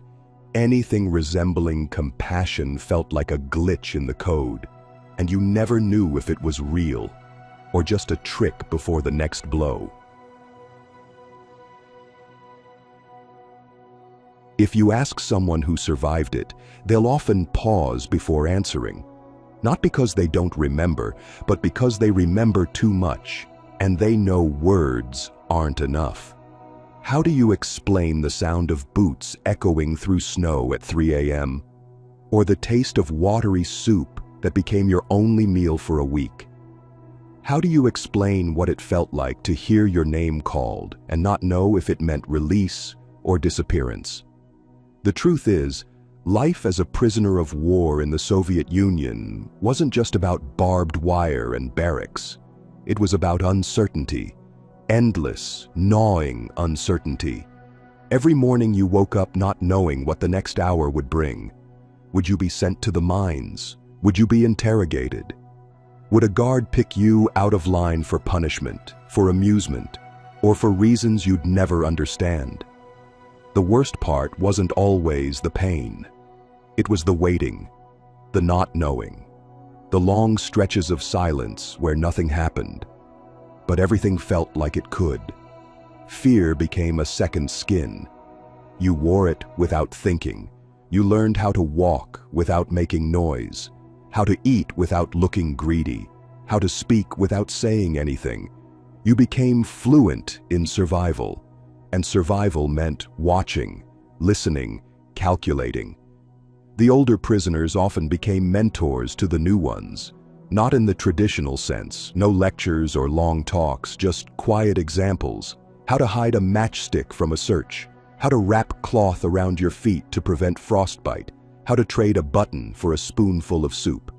anything resembling compassion felt like a glitch in the code, and you never knew if it was real or just a trick before the next blow. If you ask someone who survived it, they'll often pause before answering. Not because they don't remember, but because they remember too much, and they know words aren't enough. How do you explain the sound of boots echoing through snow at 3 a.m.? Or the taste of watery soup that became your only meal for a week? How do you explain what it felt like to hear your name called and not know if it meant release or disappearance? The truth is, life as a prisoner of war in the Soviet Union wasn't just about barbed wire and barracks. It was about uncertainty, endless, gnawing uncertainty. Every morning you woke up not knowing what the next hour would bring. Would you be sent to the mines? Would you be interrogated? Would a guard pick you out of line for punishment, for amusement, or for reasons you'd never understand? The worst part wasn't always the pain. It was the waiting, the not knowing, the long stretches of silence where nothing happened, but everything felt like it could. Fear became a second skin. You wore it without thinking. You learned how to walk without making noise, how to eat without looking greedy, how to speak without saying anything. You became fluent in survival. And survival meant watching, listening, calculating. The older prisoners often became mentors to the new ones. Not in the traditional sense, no lectures or long talks, just quiet examples. How to hide a matchstick from a search. How to wrap cloth around your feet to prevent frostbite. How to trade a button for a spoonful of soup.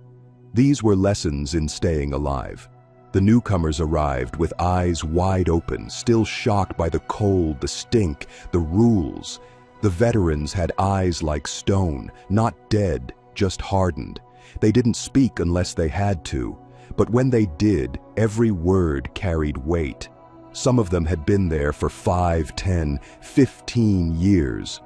These were lessons in staying alive. The newcomers arrived with eyes wide open, still shocked by the cold, the stink, the rules. The veterans had eyes like stone, not dead, just hardened. They didn't speak unless they had to, but when they did, every word carried weight. Some of them had been there for 5, 10, 15 years.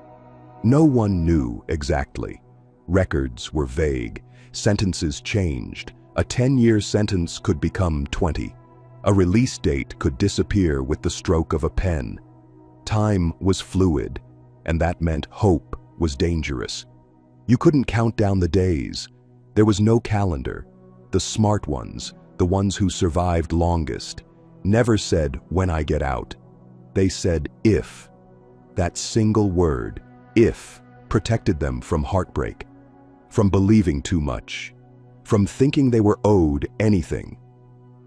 No one knew exactly. Records were vague. Sentences changed. A 10-year sentence could become 20. A release date could disappear with the stroke of a pen. Time was fluid, and that meant hope was dangerous. You couldn't count down the days. There was no calendar. The smart ones, the ones who survived longest, never said, "when I get out." They said, "if." That single word, "if," protected them from heartbreak, from believing too much, from thinking they were owed anything.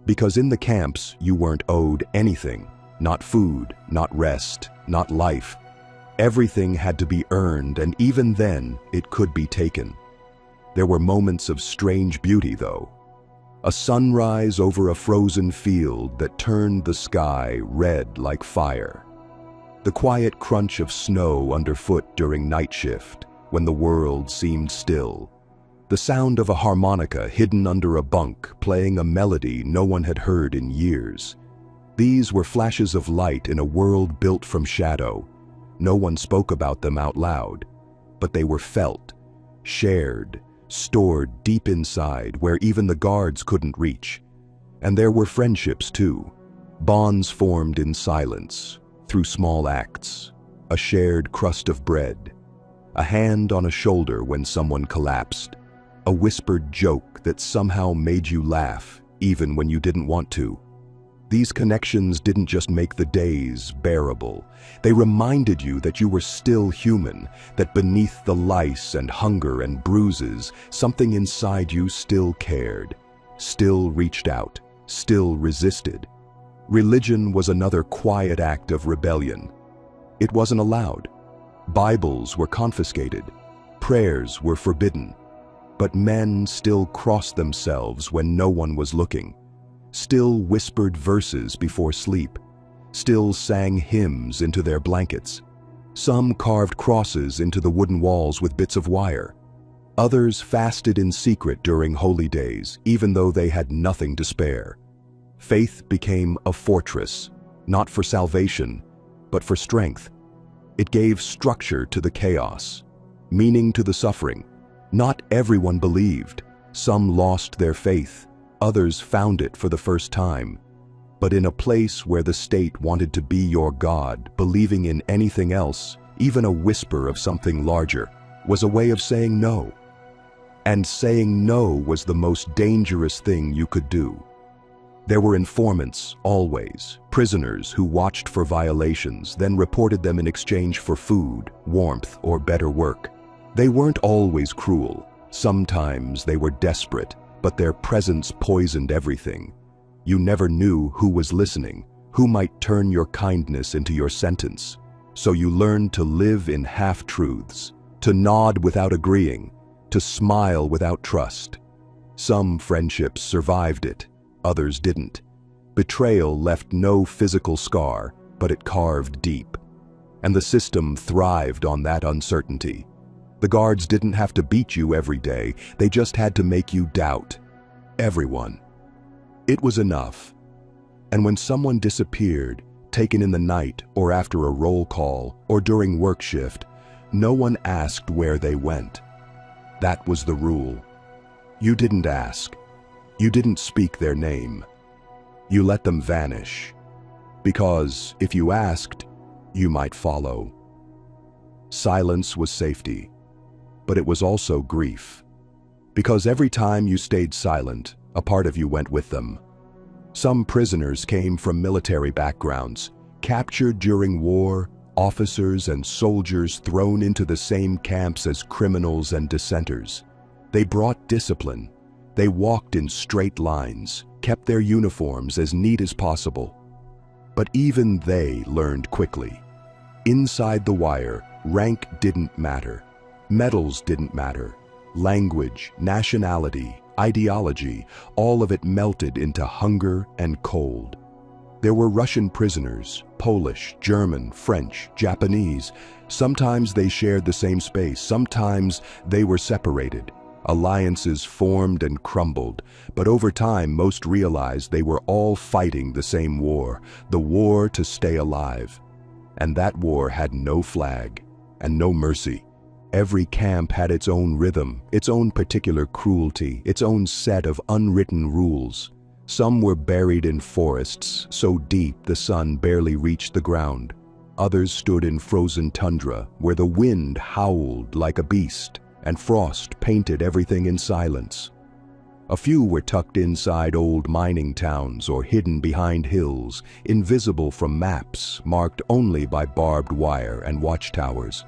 Because in the camps, you weren't owed anything. Not food, not rest, not life. Everything had to be earned, and even then, it could be taken. There were moments of strange beauty, though. A sunrise over a frozen field that turned the sky red like fire. The quiet crunch of snow underfoot during night shift, when the world seemed still. The sound of a harmonica hidden under a bunk playing a melody no one had heard in years. These were flashes of light in a world built from shadow. No one spoke about them out loud, but they were felt, shared, stored deep inside where even the guards couldn't reach. And there were friendships too, bonds formed in silence, through small acts, a shared crust of bread, a hand on a shoulder when someone collapsed, a whispered joke that somehow made you laugh, even when you didn't want to. These connections didn't just make the days bearable. They reminded you that you were still human, that beneath the lice and hunger and bruises, something inside you still cared, still reached out, still resisted. Religion was another quiet act of rebellion. It wasn't allowed. Bibles were confiscated. Prayers were forbidden. But men still crossed themselves when no one was looking, still whispered verses before sleep, still sang hymns into their blankets. Some carved crosses into the wooden walls with bits of wire. Others fasted in secret during holy days, even though they had nothing to spare. Faith became a fortress, not for salvation, but for strength. It gave structure to the chaos, meaning to the suffering. Not everyone believed. Some lost their faith. Others found it for the first time. But in a place where the state wanted to be your God, believing in anything else, even a whisper of something larger, was a way of saying no. And saying no was the most dangerous thing you could do. There were informants, always, prisoners who watched for violations, then reported them in exchange for food, warmth, or better work. They weren't always cruel. Sometimes they were desperate, but their presence poisoned everything. You never knew who was listening, who might turn your kindness into your sentence. So you learned to live in half-truths, to nod without agreeing, to smile without trust. Some friendships survived it, others didn't. Betrayal left no physical scar, but it carved deep. And the system thrived on that uncertainty. The guards didn't have to beat you every day, they just had to make you doubt. Everyone. It was enough. And when someone disappeared, taken in the night or after a roll call or during work shift, no one asked where they went. That was the rule. You didn't ask. You didn't speak their name. You let them vanish. Because if you asked, you might follow. Silence was safety. But it was also grief. Because every time you stayed silent, a part of you went with them. Some prisoners came from military backgrounds, captured during war, officers and soldiers thrown into the same camps as criminals and dissenters. They brought discipline. They walked in straight lines, kept their uniforms as neat as possible. But even they learned quickly. Inside the wire, rank didn't matter. Medals didn't matter. Language, nationality, ideology, all of it melted into hunger and cold. There were Russian prisoners, Polish, German, French, Japanese. Sometimes they shared the same space, sometimes they were separated. Alliances formed and crumbled, but over time most realized they were all fighting the same war, the war to stay alive. And that war had no flag and no mercy. Every camp had its own rhythm, its own particular cruelty, its own set of unwritten rules. Some were buried in forests, so deep the sun barely reached the ground. Others stood in frozen tundra, where the wind howled like a beast, and frost painted everything in silence. A few were tucked inside old mining towns or hidden behind hills, invisible from maps, marked only by barbed wire and watchtowers.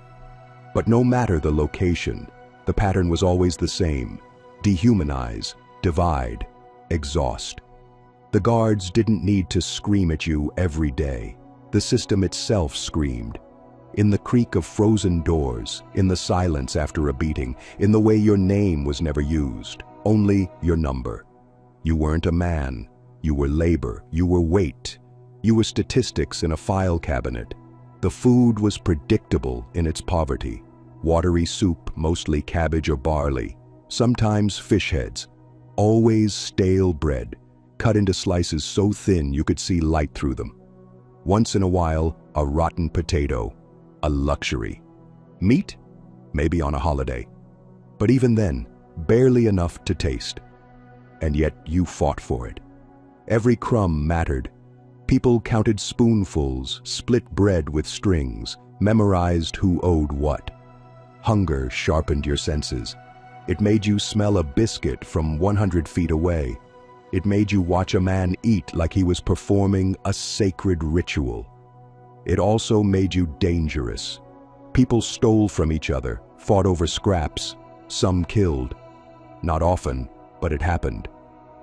But no matter the location, the pattern was always the same: dehumanize, divide, exhaust. The guards didn't need to scream at you every day. The system itself screamed. In the creak of frozen doors, in the silence after a beating, in the way your name was never used, only your number. You weren't a man. You were labor. You were weight. You were statistics in a file cabinet. The food was predictable in its poverty. Watery soup, mostly cabbage or barley. Sometimes fish heads. Always stale bread, cut into slices so thin you could see light through them. Once in a while, a rotten potato. A luxury. Meat? Maybe on a holiday. But even then, barely enough to taste. And yet you fought for it. Every crumb mattered. People counted spoonfuls, split bread with strings, memorized who owed what. Hunger sharpened your senses. It made you smell a biscuit from 100 feet away. It made you watch a man eat like he was performing a sacred ritual. It also made you dangerous. People stole from each other, fought over scraps, some killed. Not often, but it happened.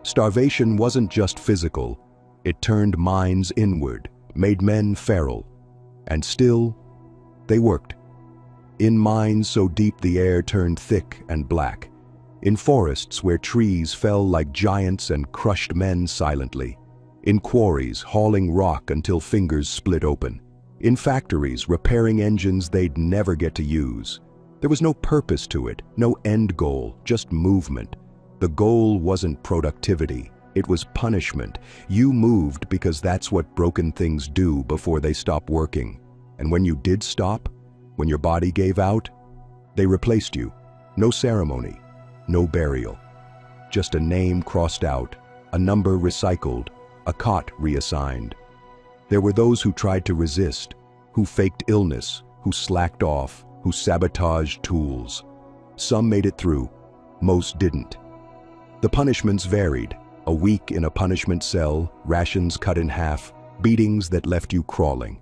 Starvation wasn't just physical. It turned minds inward, made men feral. And still, they worked. In mines so deep the air turned thick and black. In forests where trees fell like giants and crushed men silently. In quarries hauling rock until fingers split open. In factories repairing engines they'd never get to use. There was no purpose to it, no end goal, just movement. The goal wasn't productivity. It was punishment. You moved because that's what broken things do before they stop working. And when you did stop, when your body gave out, they replaced you. No ceremony, no burial. Just a name crossed out, a number recycled, a cot reassigned. There were those who tried to resist, who faked illness, who slacked off, who sabotaged tools. Some made it through, most didn't. The punishments varied. A week in a punishment cell, rations cut in half, beatings that left you crawling.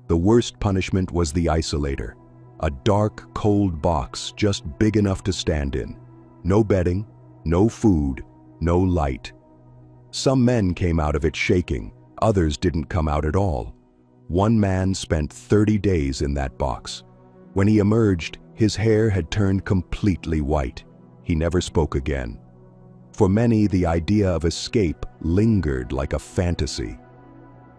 The worst punishment was the isolator, a dark, cold box just big enough to stand in. No bedding, no food, no light. Some men came out of it shaking, others didn't come out at all. One man spent 30 days in that box. When he emerged, his hair had turned completely white. He never spoke again. For many, the idea of escape lingered like a fantasy.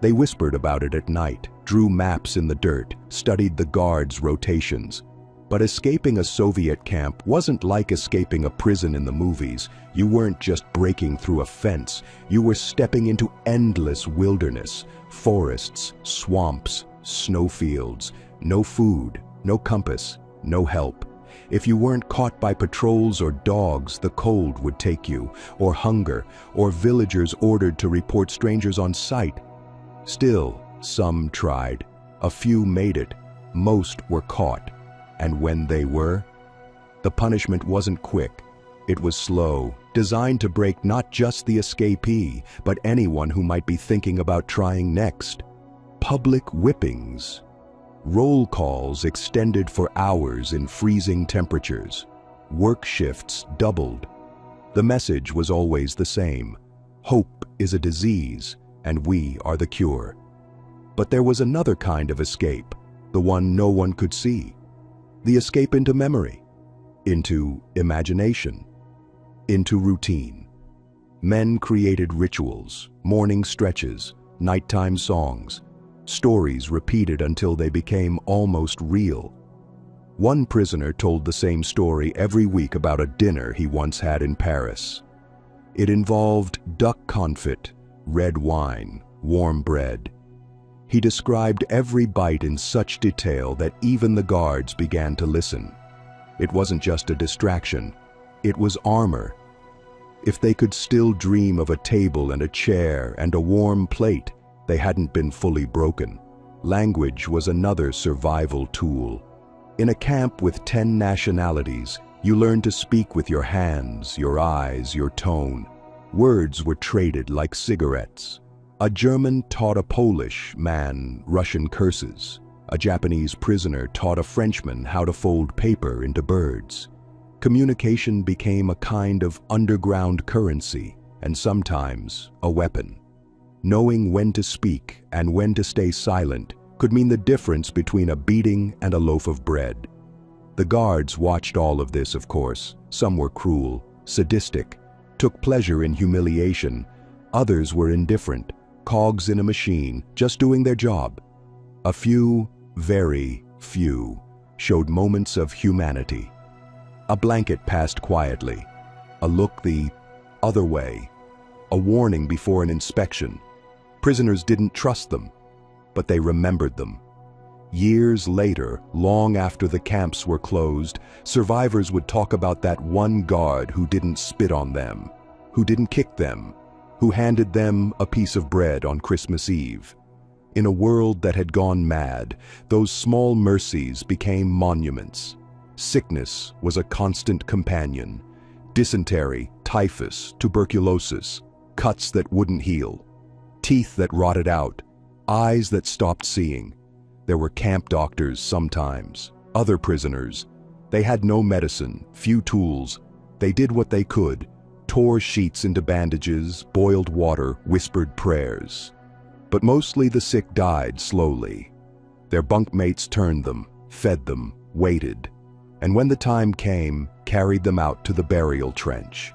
They whispered about it at night, drew maps in the dirt, studied the guards' rotations. But escaping a Soviet camp wasn't like escaping a prison in the movies. You weren't just breaking through a fence. You were stepping into endless wilderness, forests, swamps, snowfields. No food, no compass, no help. If you weren't caught by patrols or dogs, the cold would take you, or hunger, or villagers ordered to report strangers on sight. Still, some tried. A few made it. Most were caught. And when they were, the punishment wasn't quick. It was slow, designed to break not just the escapee, but anyone who might be thinking about trying next. Public whippings. Roll calls extended for hours in freezing temperatures. Work shifts doubled. The message was always the same: hope is a disease, and we are the cure. But there was another kind of escape, the one no one could see. The escape into memory, into imagination, into routine. Men created rituals, morning stretches, nighttime songs, stories repeated until they became almost real. One prisoner told the same story every week about a dinner he once had in Paris. It involved duck confit, red wine, warm bread. He described every bite in such detail that even the guards began to listen. It wasn't just a distraction, it was armor. If they could still dream of a table and a chair and a warm plate, they hadn't been fully broken. Language was another survival tool. In a camp with 10 nationalities, you learned to speak with your hands, your eyes, your tone. Words were traded like cigarettes. A German taught a Polish man Russian curses. A Japanese prisoner taught a Frenchman how to fold paper into birds. Communication became a kind of underground currency, and sometimes a weapon. Knowing when to speak and when to stay silent could mean the difference between a beating and a loaf of bread. The guards watched all of this, of course. Some were cruel, sadistic, took pleasure in humiliation. Others were indifferent, cogs in a machine, just doing their job. A few, very few, showed moments of humanity. A blanket passed quietly, a look the other way, a warning before an inspection. Prisoners didn't trust them, but they remembered them. Years later, long after the camps were closed, survivors would talk about that one guard who didn't spit on them, who didn't kick them, who handed them a piece of bread on Christmas Eve. In a world that had gone mad, those small mercies became monuments. Sickness was a constant companion. Dysentery, typhus, tuberculosis, cuts that wouldn't heal, teeth that rotted out, eyes that stopped seeing. There were camp doctors sometimes, other prisoners. They had no medicine, few tools. They did what they could, tore sheets into bandages, boiled water, whispered prayers. But mostly the sick died slowly. Their bunkmates turned them, fed them, waited, and when the time came, carried them out to the burial trench.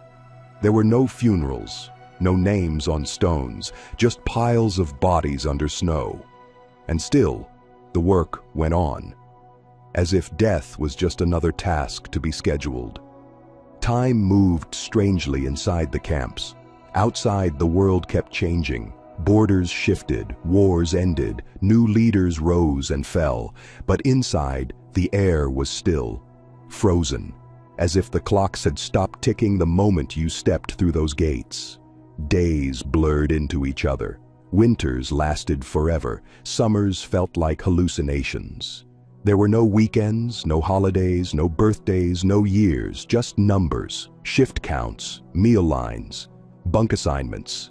There were no funerals, no names on stones, just piles of bodies under snow. And still, the work went on, as if death was just another task to be scheduled. Time moved strangely inside the camps. Outside, the world kept changing. Borders shifted, wars ended, new leaders rose and fell. But inside, the air was still, frozen, as if the clocks had stopped ticking the moment you stepped through those gates. Days blurred into each other. Winters lasted forever. Summers felt like hallucinations. There were no weekends, no holidays, no birthdays, no years, just numbers, shift counts, meal lines, bunk assignments,